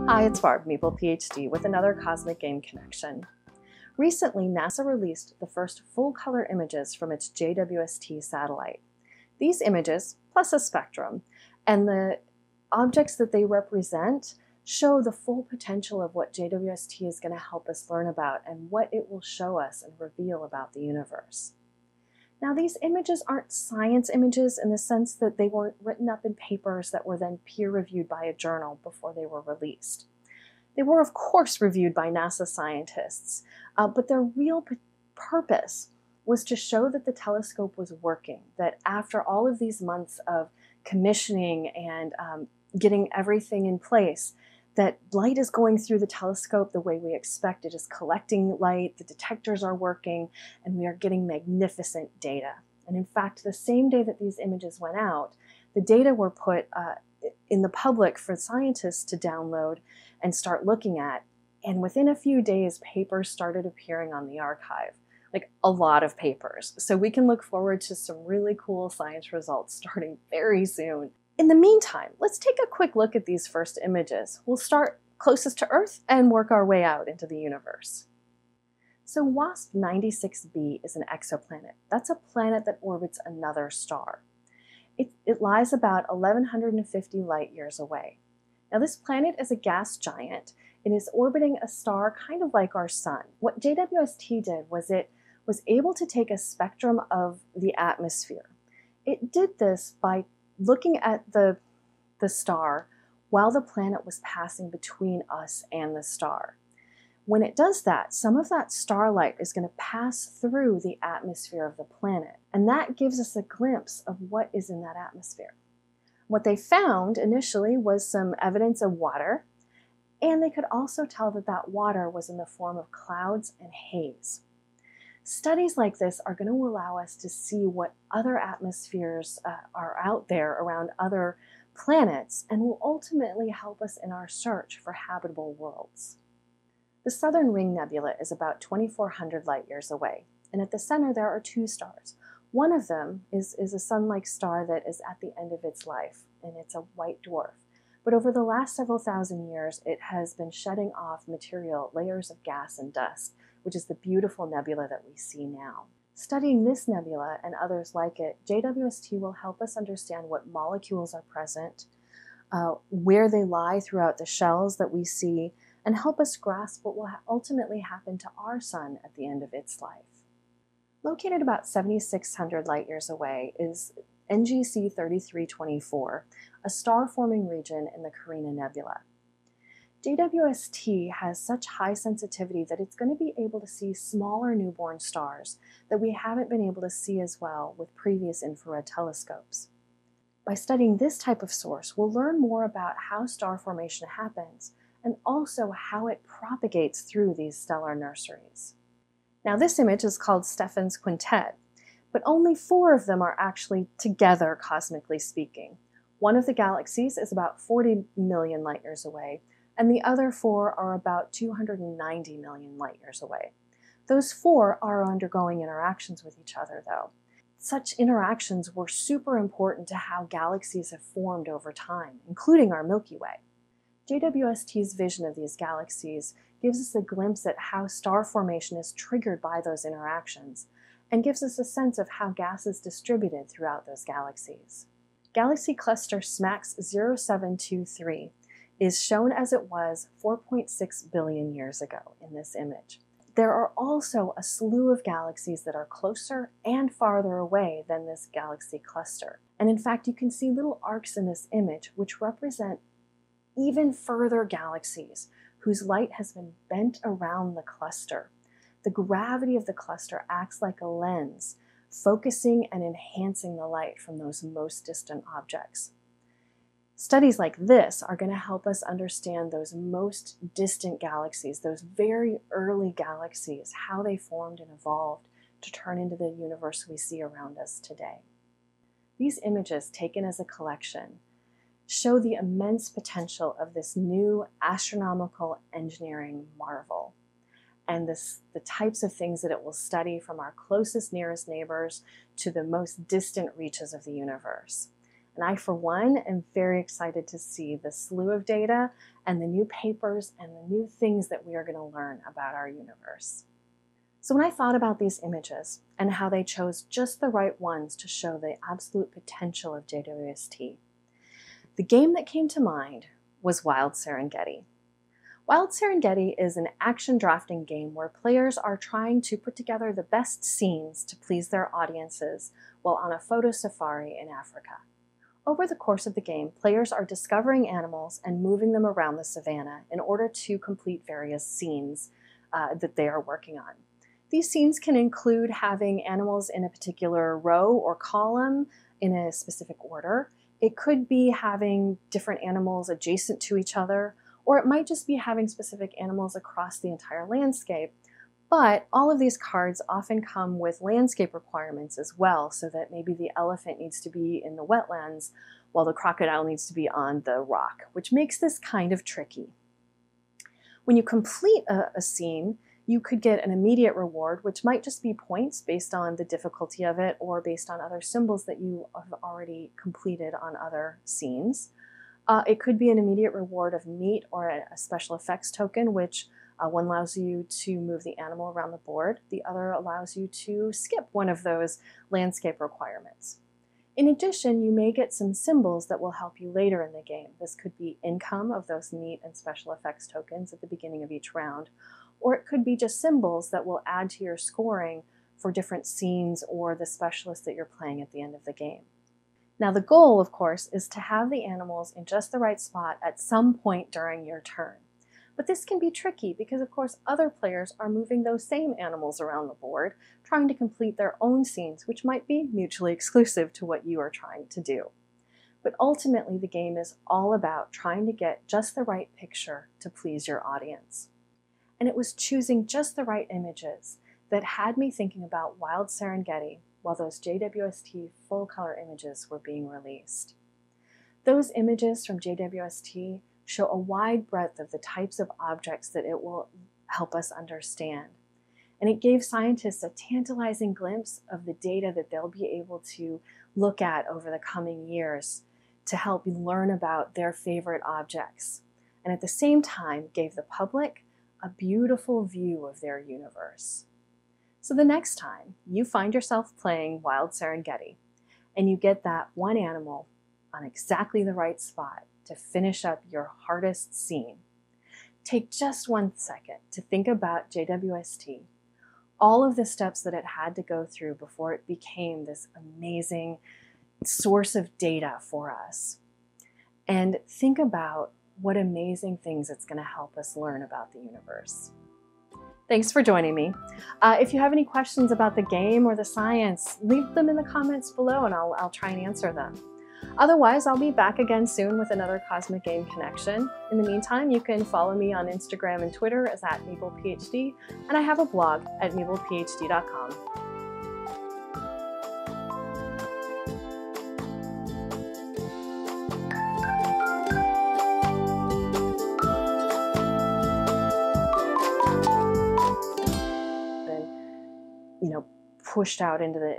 Hi, it's Barb, Maple PhD, with another Cosmic Game Connection. Recently, NASA released the first full-color images from its JWST satellite. These images, plus a spectrum, and the objects that they represent show the full potential of what JWST is going to help us learn about and what it will show us and reveal about the universe. Now, these images aren't science images in the sense that they weren't written up in papers that were then peer-reviewed by a journal before they were released. They were, of course, reviewed by NASA scientists, but their real purpose was to show that the telescope was working, that after all of these months of commissioning and getting everything in place, that light is going through the telescope the way we expect. It is collecting light, the detectors are working, and we are getting magnificent data. And in fact, the same day that these images went out, the data were put in the public for scientists to download and start looking at. And within a few days, papers started appearing on the archive, like a lot of papers. So we can look forward to some really cool science results starting very soon. In the meantime, let's take a quick look at these first images. We'll start closest to Earth and work our way out into the universe. So Wasp96b is an exoplanet. That's a planet that orbits another star. It lies about 1,150 light years away. Now, this planet is a gas giant. It is orbiting a star kind of like our sun. What JWST did was it was able to take a spectrum of the atmosphere. It did this by looking at the star while the planet was passing between us and the star. When it does that, some of that starlight is going to pass through the atmosphere of the planet, and that gives us a glimpse of what is in that atmosphere. What they found initially was some evidence of water, and they could also tell that that water was in the form of clouds and haze. Studies like this are going to allow us to see what other atmospheres are out there around other planets and will ultimately help us in our search for habitable worlds. The Southern Ring Nebula is about 2,400 light years away, and at the center there are two stars. One of them is a sun-like star that is at the end of its life, and it's a white dwarf. But over the last several thousand years, it has been shedding off material, layers of gas and dust, which is the beautiful nebula that we see now. Studying this nebula and others like it, JWST will help us understand what molecules are present, where they lie throughout the shells that we see, and help us grasp what will ultimately happen to our sun at the end of its life. Located about 7,600 light years away is NGC 3324, a star-forming region in the Carina Nebula. JWST has such high sensitivity that it's going to be able to see smaller newborn stars that we haven't been able to see as well with previous infrared telescopes. By studying this type of source, we'll learn more about how star formation happens and also how it propagates through these stellar nurseries. Now, this image is called Stefan's Quintet, but only 4 of them are actually together, cosmically speaking. One of the galaxies is about 40 million light years away, and the other 4 are about 290 million light years away. Those 4 are undergoing interactions with each other, though. Such interactions were super important to how galaxies have formed over time, including our Milky Way. JWST's vision of these galaxies gives us a glimpse at how star formation is triggered by those interactions, and gives us a sense of how gas is distributed throughout those galaxies. Galaxy cluster SMACS 0723 is shown as it was 4.6 billion years ago in this image. There are also a slew of galaxies that are closer and farther away than this galaxy cluster. And in fact, you can see little arcs in this image which represent even further galaxies whose light has been bent around the cluster. The gravity of the cluster acts like a lens, focusing and enhancing the light from those most distant objects. Studies like this are going to help us understand those most distant galaxies, those very early galaxies, how they formed and evolved to turn into the universe we see around us today. These images, taken as a collection, show the immense potential of this new astronomical engineering marvel, and the types of things that it will study from our closest, nearest neighbors to the most distant reaches of the universe. And I, for one, am very excited to see the slew of data and the new papers and the new things that we are going to learn about our universe. So when I thought about these images and how they chose just the right ones to show the absolute potential of JWST, the game that came to mind was Wild Serengeti. Wild Serengeti is an action drafting game where players are trying to put together the best scenes to please their audiences while on a photo safari in Africa. Over the course of the game, players are discovering animals and moving them around the savannah in order to complete various scenes that they are working on. These scenes can include having animals in a particular row or column in a specific order. It could be having different animals adjacent to each other, or it might just be having specific animals across the entire landscape. But all of these cards often come with landscape requirements as well, so that maybe the elephant needs to be in the wetlands while the crocodile needs to be on the rock, which makes this kind of tricky. When you complete a scene, you could get an immediate reward, which might just be points based on the difficulty of it or based on other symbols that you have already completed on other scenes. It could be an immediate reward of meat or a special effects token, which one allows you to move the animal around the board. The other allows you to skip one of those landscape requirements. In addition, you may get some symbols that will help you later in the game. This could be income of those meat and special effects tokens at the beginning of each round, or it could be just symbols that will add to your scoring for different scenes or the specialist that you're playing at the end of the game. Now the goal, of course, is to have the animals in just the right spot at some point during your turn. But this can be tricky because, of course, other players are moving those same animals around the board, trying to complete their own scenes, which might be mutually exclusive to what you are trying to do. But ultimately, the game is all about trying to get just the right picture to please your audience. And it was choosing just the right images that had me thinking about Wild Serengeti while those JWST full-color images were being released. Those images from JWST show a wide breadth of the types of objects that it will help us understand. And it gave scientists a tantalizing glimpse of the data that they'll be able to look at over the coming years to help learn about their favorite objects. And at the same time, gave the public a beautiful view of their universe. So the next time you find yourself playing Wild Serengeti and you get that one animal on exactly the right spot to finish up your hardest scene, take just 1 second to think about JWST, all of the steps that it had to go through before it became this amazing source of data for us, and think about what amazing things it's going to help us learn about the universe. Thanks for joining me. If you have any questions about the game or the science, leave them in the comments below and I'll try and answer them. Otherwise, I'll be back again soon with another Cosmic Game Connection. In the meantime, you can follow me on Instagram and Twitter as @MabelPhD, and I have a blog at MabelPhD.com. Pushed out into the,